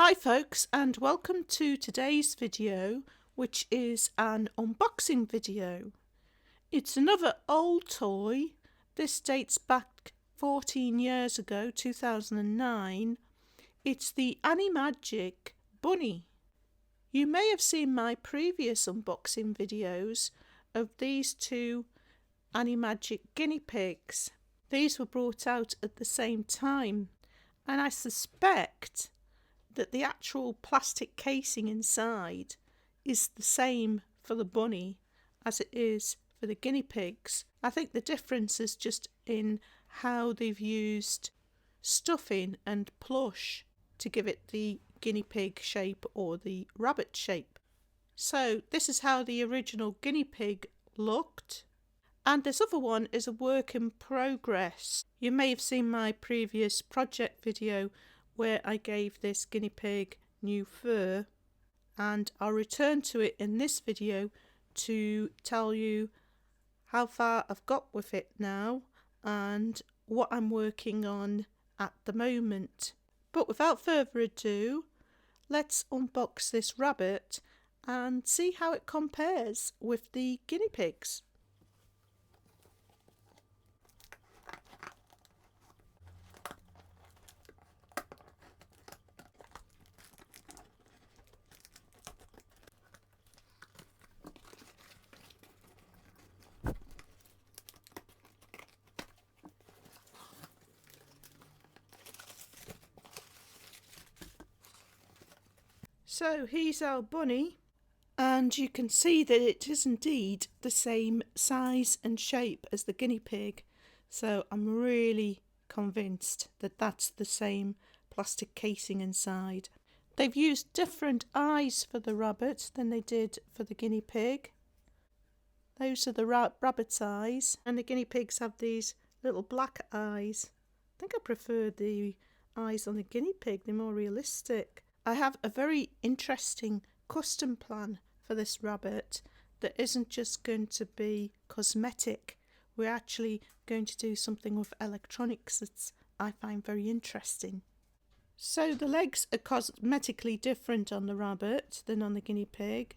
Hi folks, and welcome to today's video, which is an unboxing video. It's another old toy. This dates back 14 years ago, 2009. It's the Animagic bunny. You may have seen my previous unboxing videos of these two Animagic guinea pigs. These were brought out at the same time, and I suspect that the actual plastic casing inside is the same for the bunny as it is for the guinea pigs. I think the difference is just in how they've used stuffing and plush to give it the guinea pig shape or the rabbit shape. So this is how the original guinea pig looked. And this other one is a work in progress. You may have seen my previous project video where I gave this guinea pig new fur, and I'll return to it in this video to tell you how far I've got with it now and what I'm working on at the moment. But without further ado, let's unbox this rabbit and see how it compares with the guinea pigs. So here's our bunny, and you can see that it is indeed the same size and shape as the guinea pig. So I'm really convinced that that's the same plastic casing inside. They've used different eyes for the rabbit than they did for the guinea pig. Those are the rabbit's eyes, and the guinea pigs have these little black eyes. I think I prefer the eyes on the guinea pig, they're more realistic. I have a very interesting custom plan for this rabbit that isn't just going to be cosmetic. We're actually going to do something with electronics that I find very interesting. So the legs are cosmetically different on the rabbit than on the guinea pig.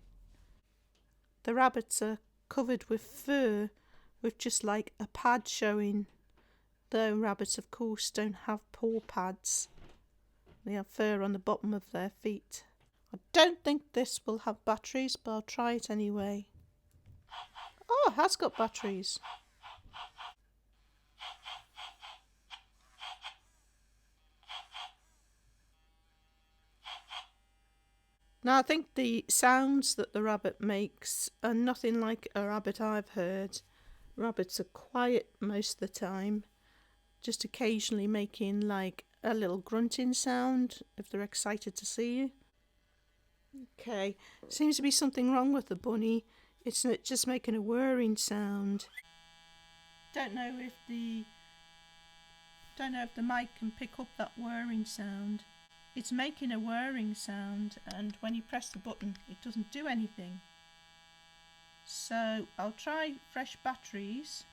The rabbits are covered with fur with just like a pad showing. The rabbits of course don't have paw pads. They have fur on the bottom of their feet. I don't think this will have batteries, but I'll try it anyway. Oh, it has got batteries. Now I think the sounds that the rabbit makes are nothing like a rabbit I've heard. Rabbits are quiet most of the time, just occasionally making like a little grunting sound if they're excited to see you. Okay, seems to be something wrong with the bunny. It's just making a whirring sound. Don't know if the mic can pick up that whirring sound. It's making a whirring sound, and when you press the button it doesn't do anything. So I'll try fresh batteries.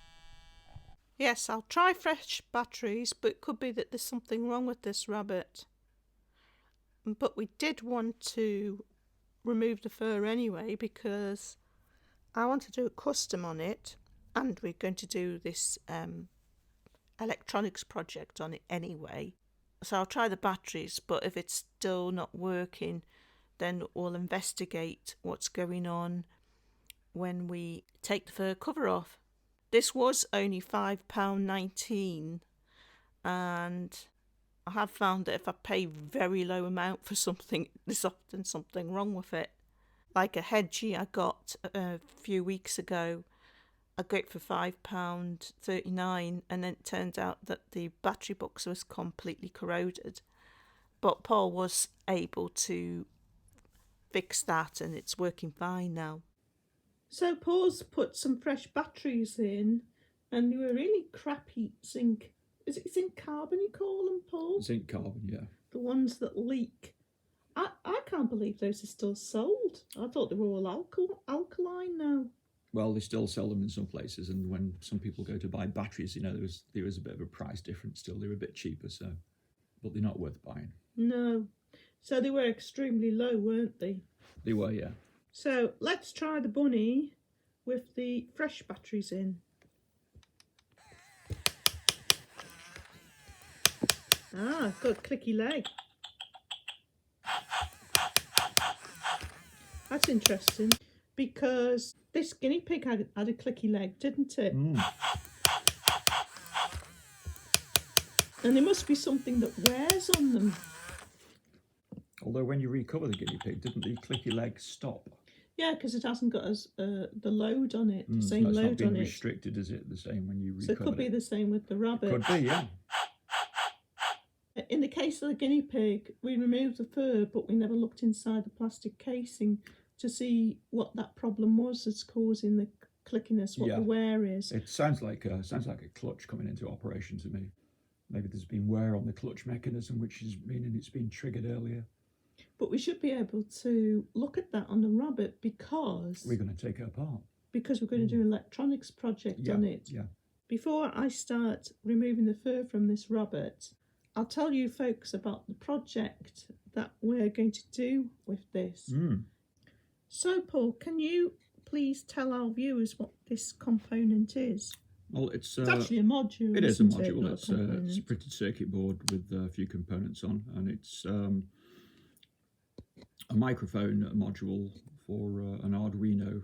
Yes, I'll try fresh batteries, but it could be that there's something wrong with this rabbit. But we did want to remove the fur anyway because I want to do a custom on it, and we're going to do this electronics project on it anyway. So I'll try the batteries, but if it's still not working, then we'll investigate what's going on when we take the fur cover off. This was only £5.19, and I have found that if I pay very low amount for something, there's often something wrong with it. Like a headgie I got a few weeks ago, I got it for £5.39, and then it turned out that the battery box was completely corroded. But Paul was able to fix that, and it's working fine now. So Paul's put some fresh batteries in, and they were really crappy zinc. Is it zinc carbon you call them, Paul? Zinc carbon, yeah. The ones that leak. I can't believe those are still sold. I thought they were all alkaline now. Well, they still sell them in some places, and when some people go to buy batteries, you know, there is a bit of a price difference still. They're a bit cheaper, so, but they're not worth buying. No. So they were extremely low, weren't they? They were, yeah. So let's try the bunny with the fresh batteries in. Ah, got clicky leg. That's interesting because this guinea pig had a clicky leg, didn't it? And there must be something that wears on them. Although when you recover the guinea pig, didn't the clicky leg stop? Yeah, because it hasn't got the load on it, the same That's load not being on it. restricted, is it? The same when you recover So it could be the same with the rabbit. Could be, yeah. In the case of the guinea pig, we removed the fur, but we never looked inside the plastic casing to see what that problem was that's causing the clickiness, what the wear is. It sounds like a clutch coming into operation to me. Maybe there's been wear on the clutch mechanism, which is meaning it's been triggered earlier. But we should be able to look at that on the rabbit because we're going to take it apart. Because we're going to do an electronics project on it. Yeah. Before I start removing the fur from this rabbit, I'll tell you folks about the project that we're going to do with this. So, Paul, can you please tell our viewers what this component is? Well, it's actually a module. It is a module. It's a printed circuit board with a few components on, and it's a microphone module for an Arduino,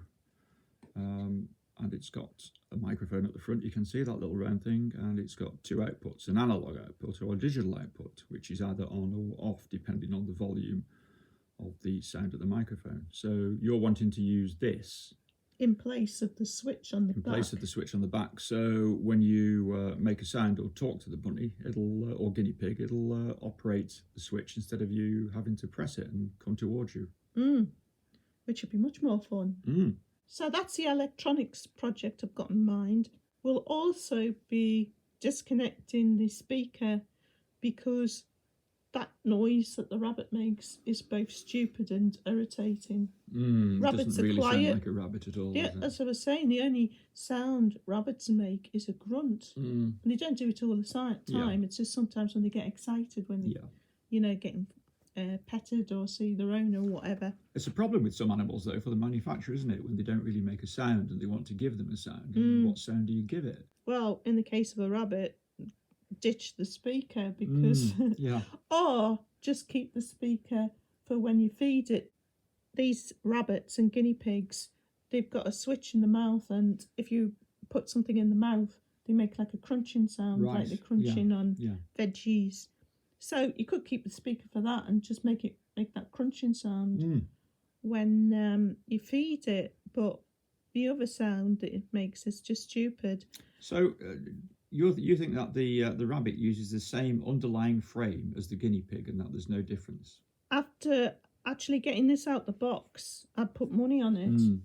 and it's got a microphone at the front. You can see that little round thing, and it's got two outputs: an analog output or a digital output, which is either on or off depending on the volume of the sound of the microphone. So you're wanting to use this in place of the switch on the back. In place of the switch on the back. So when you make a sound or talk to the bunny, it'll or guinea pig, it'll operate the switch instead of you having to press it and come towards you. Which would be much more fun. So that's the electronics project I've got in mind. We'll also be disconnecting the speaker because that noise that the rabbit makes is both stupid and irritating. Rabbits doesn't really are quiet. Sound like a rabbit at all. Yeah, as I was saying, the only sound rabbits make is a grunt. And they don't do it all the time. It's just sometimes when they get excited, when they, you know, getting petted or see their owner or whatever. It's a problem with some animals, though, for the manufacturer, isn't it? When they don't really make a sound and they want to give them a sound. What sound do you give it? Well, in the case of a rabbit, ditch the speaker because or just keep the speaker for when you feed it. These rabbits and guinea pigs, they've got a switch in the mouth, and if you put something in the mouth, they make like a crunching sound, like they're crunching on veggies. So you could keep the speaker for that and just make that crunching sound when you feed it, but the other sound that it makes is just stupid. So you think that the rabbit uses the same underlying frame as the guinea pig and that there's no difference? After actually getting this out the box, I'd put money on it.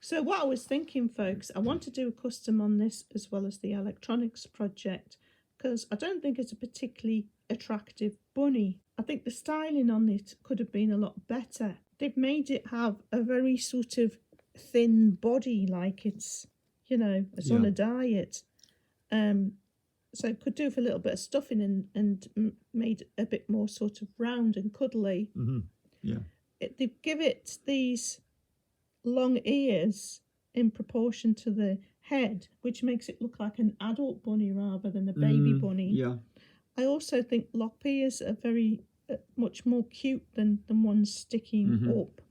So what I was thinking, folks, I want to do a custom on this as well as the electronics project because I don't think it's a particularly attractive bunny. I think the styling on it could have been a lot better. They've made it have a very sort of thin body, like it's, you know, it's on a diet. So it could do with a little bit of stuffing and made it a bit more sort of round and cuddly. They give it these long ears in proportion to the head, which makes it look like an adult bunny rather than a baby bunny. I also think lop ears are very much more cute than ones sticking up.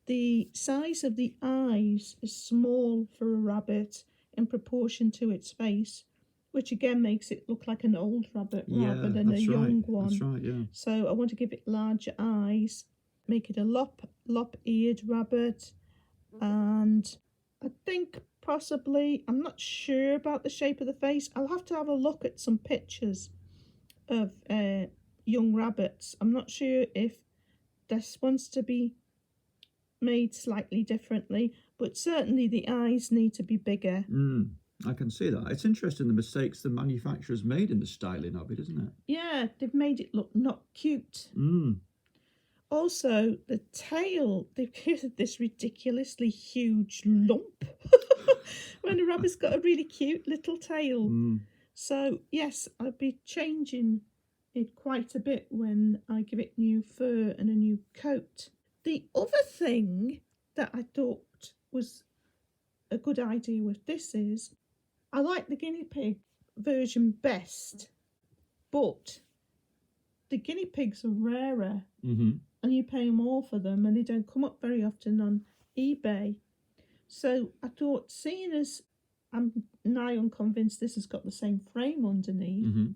The size of the eyes is small for a rabbit in proportion to its face, which again makes it look like an old rabbit rather than a young one. That's right, yeah. So I want to give it larger eyes, make it a lop-eared rabbit, and I think possibly, I'm not sure about the shape of the face. I'll have to have a look at some pictures of young rabbits. I'm not sure if this wants to be made slightly differently, but certainly the eyes need to be bigger. I can see that. It's interesting the mistakes the manufacturers made in the styling of it, isn't it? Yeah, they've made it look not cute. Also, the tail, they've given this ridiculously huge lump when a rabbit's got a really cute little tail. So, yes, I'll be changing it quite a bit when I give it new fur and a new coat. The other thing that I thought was a good idea with this is I like the guinea pig version best, but the guinea pigs are rarer and you pay more for them and they don't come up very often on eBay. So I thought, seeing as I'm nigh unconvinced this has got the same frame underneath,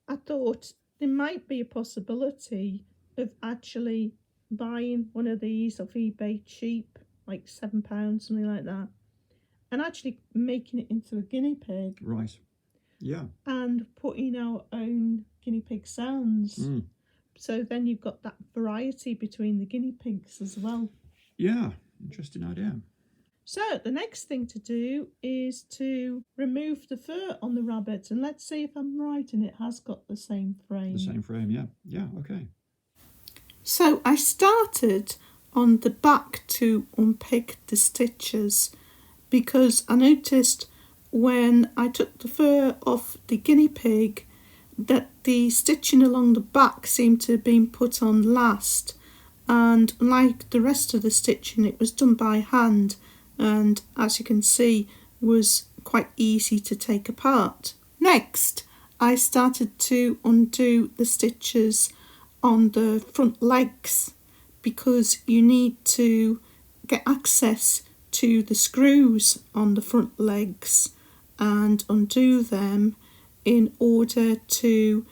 I thought there might be a possibility of actually buying one of these off eBay cheap, like £7, something like that, and actually making it into a guinea pig. Right. Yeah. And putting our own guinea pig sounds. So then you've got that variety between the guinea pigs as well. Yeah, interesting idea. So the next thing to do is to remove the fur on the rabbit, and let's see if I'm right and it has got the same frame. The same frame, yeah. Yeah, okay. So I started on the back to unpick the stitches because I noticed when I took the fur off the guinea pig that the stitching along the back seemed to have been put on last, and like the rest of the stitching it was done by hand, and as you can see was quite easy to take apart. Next I started to undo the stitches on the front legs because you need to get access to the screws on the front legs and undo them in order to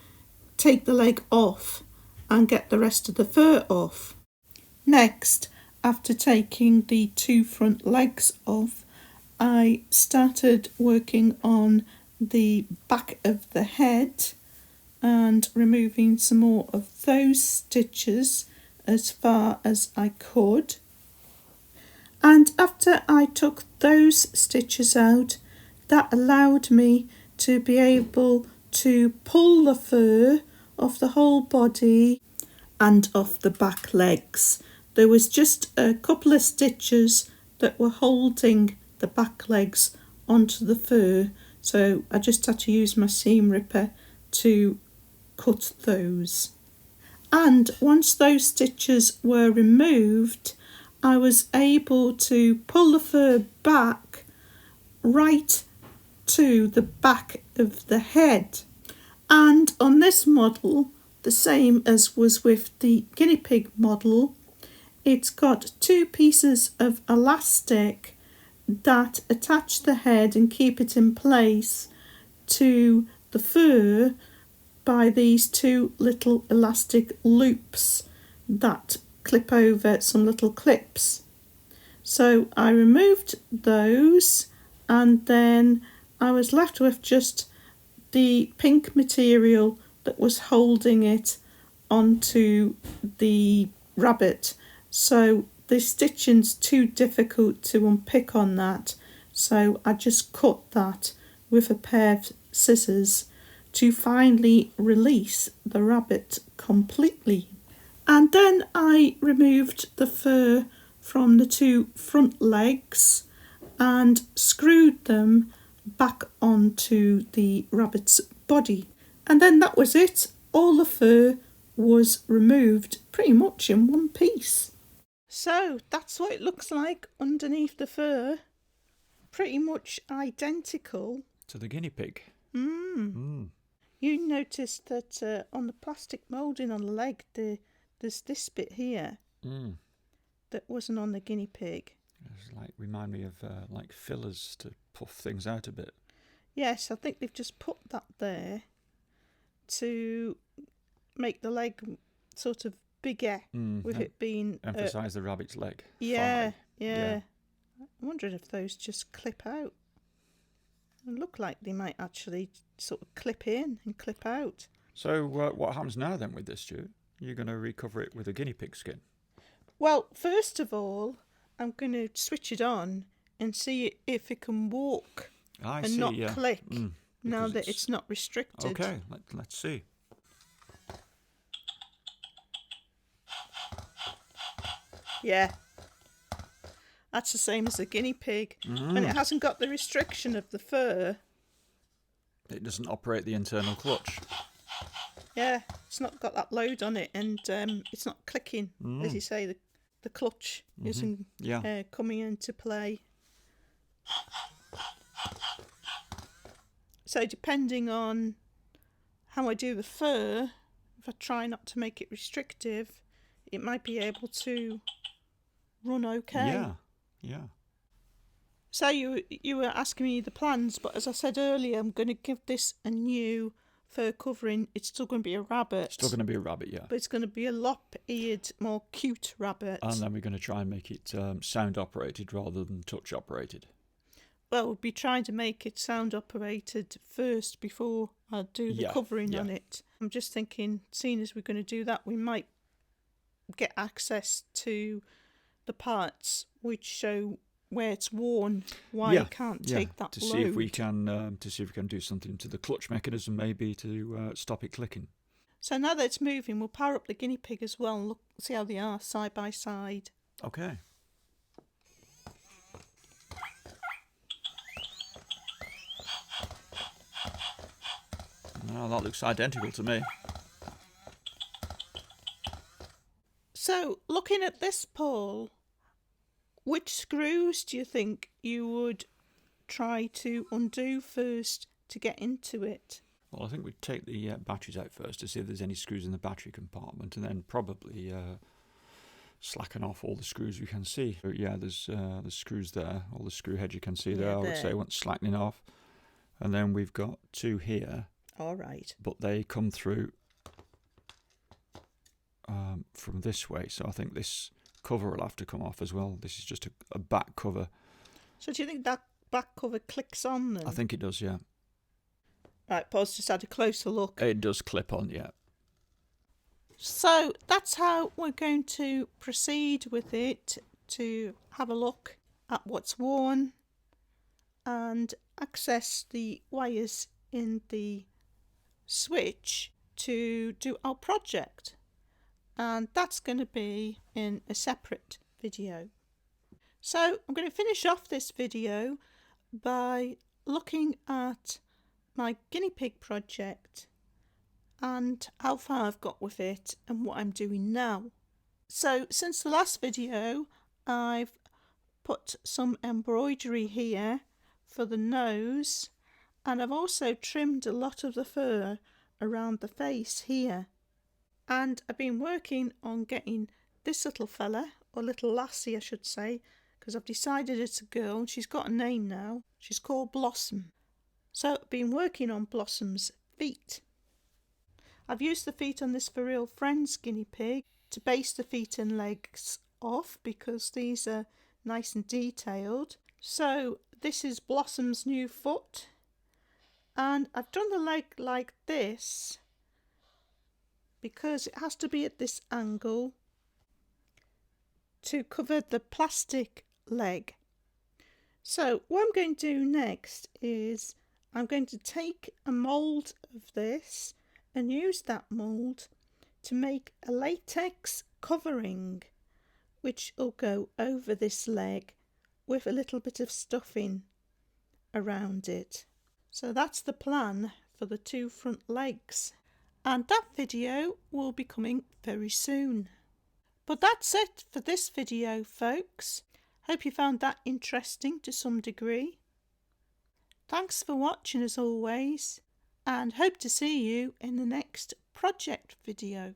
take the leg off and get the rest of the fur off. Next, after taking the two front legs off, I started working on the back of the head and removing some more of those stitches as far as I could. And after I took those stitches out, that allowed me to be able to pull the fur off the whole body and off the back legs. There was just a couple of stitches that were holding the back legs onto the fur, so I just had to use my seam ripper to cut those. And once those stitches were removed, I was able to pull the fur back right to the back of the head. And on this model, the same as was with the guinea pig model, it's got two pieces of elastic that attach the head and keep it in place to the fur by these two little elastic loops that clip over some little clips. So I removed those and then I was left with just the pink material that was holding it onto the rabbit. So the stitching's too difficult to unpick on that, so I just cut that with a pair of scissors to finally release the rabbit completely. And then I removed the fur from the two front legs and screwed them back onto the rabbit's body. And then that was it. All the fur was removed pretty much in one piece. So that's what it looks like underneath the fur. Pretty much identical to the guinea pig. You noticed that on the plastic moulding on the leg, there's this bit here that wasn't on the guinea pig. It's like remind me of like fillers to puff things out a bit. Yes, I think they've just put that there to make the leg sort of bigger, with it being emphasise the rabbit's leg. Yeah. I'm wondering if those just clip out. They look like they might actually sort of clip in and clip out. So what happens now then with this, Stuart? You're going to recover it with a guinea pig skin? Well, first of all, I'm going to switch it on and see if it can walk not click now that it's not restricted. Okay, let's see. Yeah, that's the same as the guinea pig. And it hasn't got the restriction of the fur. It doesn't operate the internal clutch. Yeah, it's not got that load on it, and it's not clicking, as you say. The clutch isn't coming into play. So depending on how I do the fur, if I try not to make it restrictive, it might be able to run okay. Yeah. So you were asking me the plans, but as I said earlier, I'm going to give this a new fur covering. It's still going to be a rabbit. It's still going to be a rabbit, yeah. But it's going to be a lop-eared, more cute rabbit. And then we're going to try and make it sound operated rather than touch operated. Well, we'll be trying to make it sound operated first before I do the covering on it. I'm just thinking, seeing as we're going to do that, we might get access to the parts which show where it's worn, why it can't take that to load. see if we can do something to the clutch mechanism, maybe to stop it clicking. So now that it's moving, we'll power up the guinea pig as well and look, see how they are side by side. Okay. Oh, that looks identical to me. So, looking at this, Paul, which screws do you think you would try to undo first to get into it? Well, I think we'd take the batteries out first to see if there's any screws in the battery compartment, and then probably slacken off all the screws we can see. So, yeah, there's the screws there, all the screw head you can see there. I would say once slackening off. And then we've got two here. All right. But they come through from this way, so I think this cover will have to come off as well. This is just a back cover. So do you think that back cover clicks on then? I think it does, yeah. Right, Paul's just had a closer look. It does clip on, yeah. So that's how we're going to proceed with it, to have a look at what's worn and access the wires in the switch to do our project. And that's going to be in a separate video. So I'm going to finish off this video by looking at my guinea pig project and how far I've got with it and what I'm doing now. So since the last video, I've put some embroidery here for the nose, and I've also trimmed a lot of the fur around the face here. And I've been working on getting this little fella, or little lassie I should say, because I've decided it's a girl and she's got a name now. She's called Blossom. So I've been working on Blossom's feet. I've used the feet on this For Real Friends guinea pig to base the feet and legs off because these are nice and detailed. So this is Blossom's new foot, and I've done the leg like this because it has to be at this angle to cover the plastic leg. So what I'm going to do next is I'm going to take a mould of this and use that mould to make a latex covering which will go over this leg with a little bit of stuffing around it. So that's the plan for the two front legs, and that video will be coming very soon. But that's it for this video, folks. Hope you found that interesting to some degree. Thanks for watching as always, and hope to see you in the next project video.